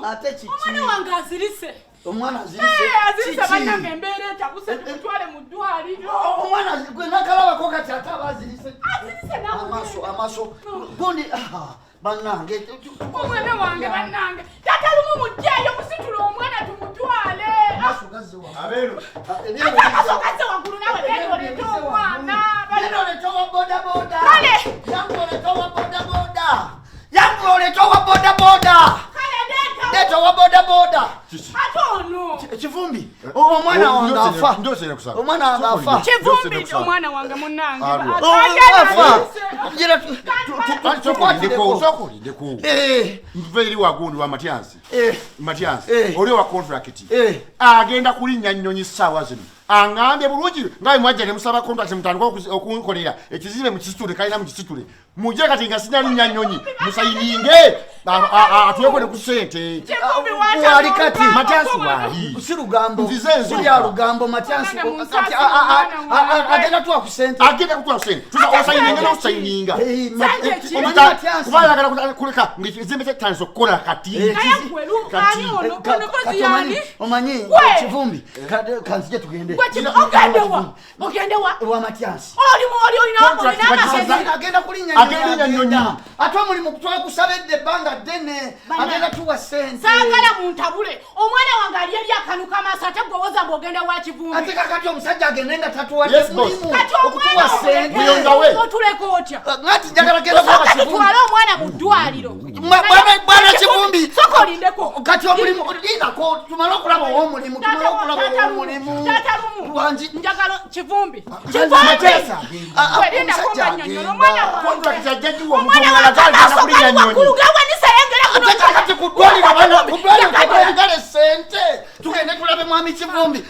ate kiki omwana wange azirise omwana azirise azirise bannange embeera etabuse tumutwale mu ddwaliro omwana gwe nakalabako kati ate abazirise amaaso gundi bannange omwana wange bannange tata lumu mujjayo musitule omwana tumutwale amaaso gazze waggulu nawe leero leeta omwana leero leeta owa bodaboda kale yangu oleeta owa bodaboda leeta owa bodaboda ate ono kivumbi omwana wange afa omwana wange afa kivumbi omwana wange munnange ntuva eri wagundi wa Matiansi oli wa contract agenda kulinnya nnyonyi ssaawa zino angambye bulungi nga mwajja ne musaba contract mutandika okunkolera ekizimbe mukisitule kalina mukisitule mujje kati nga sinalinnya nnyonyi musayininge atuyekone ku ssente wali kati Matiansi wali si lugambo nzizenzo kulya lugambo Matiansi kati agenda tuwa ku ssente agenda kutuwa ssente osayininga n'osayininga kubayagala kuleka ng'ekizimbe kyetandisa okukola kati omanyi kivumbi kanzije tugende ogende wa Matiansi agenda kulinnya nnyonyi ate omulimu twakusabedde ebbanga ddene agenda tuwa ssente saagala muntabule omwana wange ali eri akanuka amaaso ate gwowoza ng'ogenda wa kivumbi ate kakati omusajja agende nga tatuwadde mulimu okutuwa ssente otuleka otya ngati njagala genda kuwa kivumbi tutwale omwana mu ddwaliro bwana kivumbi soka olindeko kati omulimu linako tumale okulaba ow'omulimu wangi njagala kivumbi tugende tulabe mwami kivumbi